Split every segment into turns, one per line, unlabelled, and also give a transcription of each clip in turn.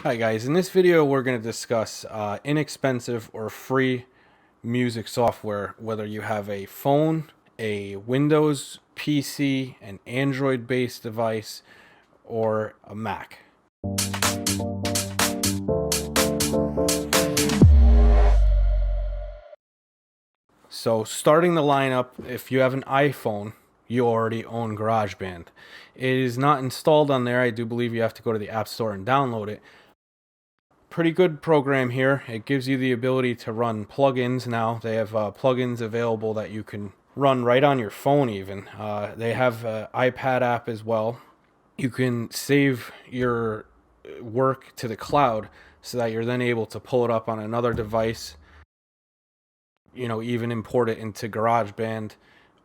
Hi guys, in this video we're going to discuss inexpensive or free music software, whether you have a phone, a Windows PC, an Android based device, or a Mac. So starting the lineup, if you have an iPhone, you already own GarageBand. It is not installed on there. I do believe you have to go to the App Store and download it. Pretty good program here. It gives you the ability to run plugins now. They have plugins available that you can run right on your phone even. They have an iPad app as well. You can save your work to the cloud so that you're then able to pull it up on another device, even import it into GarageBand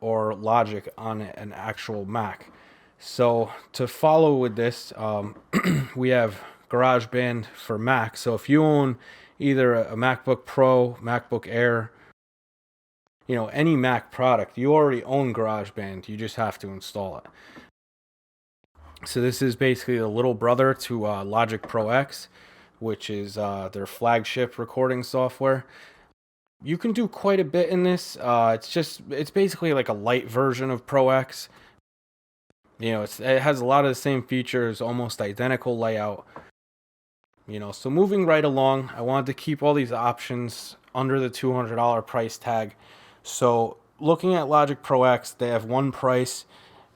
or Logic on an actual Mac. So to follow with this, we have GarageBand for Mac. So if you own either a MacBook Pro, MacBook Air, any Mac product, you already own GarageBand. You just have to install it. So this is basically the little brother to Logic Pro X, which is their flagship recording software. You can do quite a bit in this. It's basically like a light version of Pro X. It has a lot of the same features, almost identical layout. So moving right along, I wanted to keep all these options under the $200 price tag. So looking at Logic Pro X, they have one price.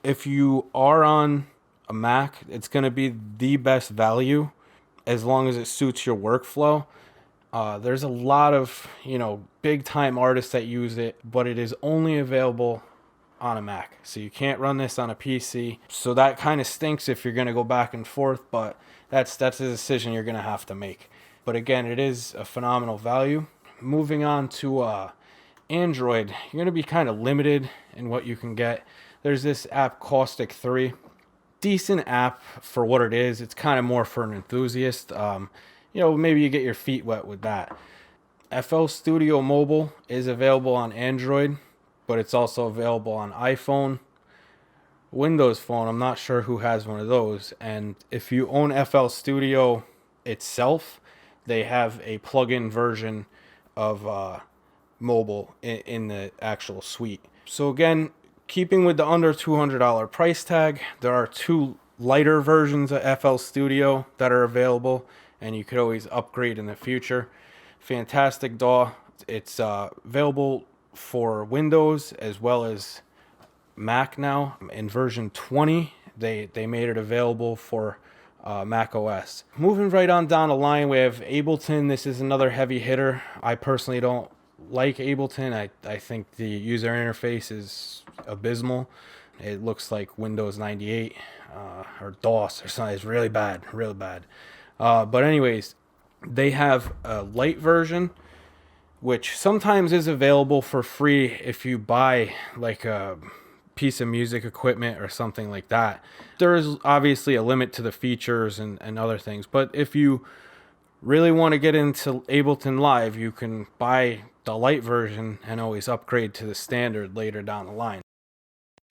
If you are on a Mac, it's going to be the best value as long as it suits your workflow. There's a lot of, big time artists that use it, but it is only available on a Mac. So you can't run this on a PC. So that kind of stinks if you're going to go back and forth, but that's a decision you're going to have to make. But again, it is a phenomenal value. Moving on to Android, you're going to be kind of limited in what you can get. There's this app Caustic 3. Decent app for what it is. It's kind of more for an enthusiast. Maybe you get your feet wet with that. FL Studio Mobile is available on Android, but it's also available on iPhone, Windows Phone. I'm not sure who has one of those. And if you own FL Studio itself, they have a plug-in version of mobile in the actual suite. So again, keeping with the under $200 price tag, there are two lighter versions of FL Studio that are available, and you could always upgrade in the future. Fantastic DAW. It's available for Windows as well as Mac now. In version 20, they made it available for Mac OS. Moving right on down the line, we have Ableton. This is another heavy hitter. I personally don't like Ableton. I think the user interface is abysmal. It looks like Windows 98 or DOS or something. It's really bad, really bad. But anyways, they have a light version, which sometimes is available for free if you buy like a piece of music equipment or something like that. There is obviously a limit to the features and other things, but if you really want to get into Ableton Live, you can buy the light version and always upgrade to the standard later down the line.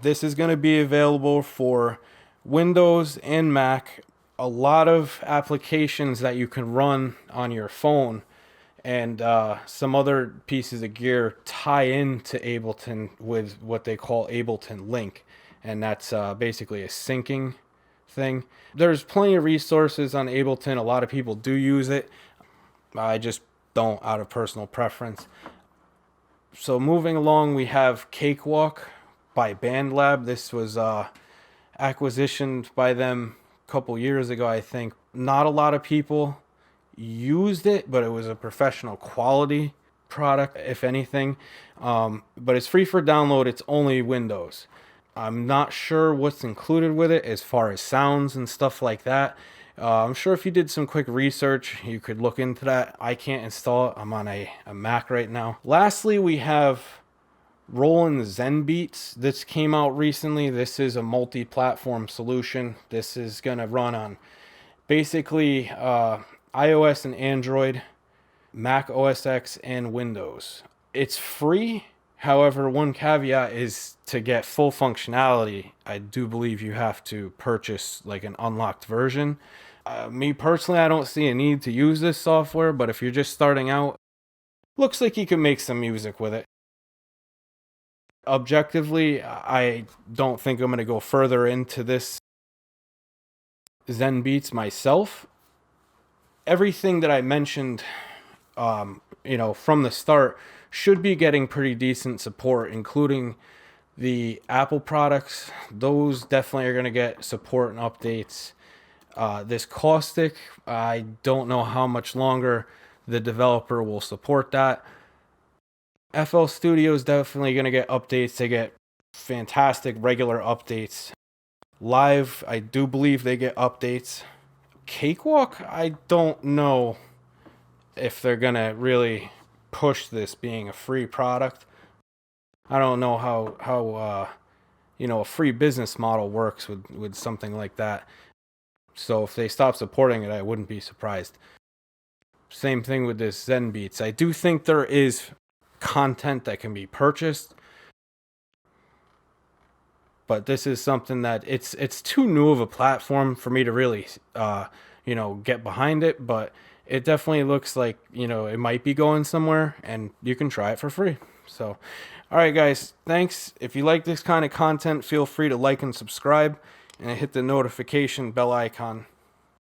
This is going to be available for Windows and Mac. A lot of applications that you can run on your phone and some other pieces of gear tie into Ableton with what they call Ableton Link, and that's basically a syncing thing. There's plenty of resources on Ableton. A lot of people do use it. I just don't, out of personal preference. So moving along, we have Cakewalk by BandLab. This was acquisitioned by them a couple years ago, I think. Not a lot of people used it, but it was a professional quality product, if anything. But it's free for download. It's only Windows. I'm not sure what's included with it as far as sounds and stuff like that. I'm sure if you did some quick research, you could look into that. I can't install it. I'm on a Mac right now. Lastly, we have Roland Zen Beats. This came out recently. This is a multi-platform solution. This is going to run on basically iOS and Android, Mac OS X, and Windows. It's free. However, one caveat is to get full functionality, I do believe you have to purchase like an unlocked version. Me personally, I don't see a need to use this software, but if you're just starting out, looks like you can make some music with it. Objectively, I don't think I'm going to go further into this Zen Beats myself. Everything that I mentioned, from the start, should be getting pretty decent support, including the Apple products. Those definitely are going to get support and updates. This caustic, I don't know how much longer the developer will support that. FL Studio is definitely going to get updates. They get fantastic regular updates. Live, I do believe they get updates. Cakewalk, I don't know if they're going to really push this being a free product. I don't know how a free business model works with something like that. So if they stop supporting it, I wouldn't be surprised. Same thing with this Zen Beats. I do think there is content that can be purchased, but this is something that it's too new of a platform for me to really get behind it. But it definitely looks like it might be going somewhere, and you can try it for free. So, all right, guys, thanks. If you like this kind of content, feel free to like and subscribe, and hit the notification bell icon.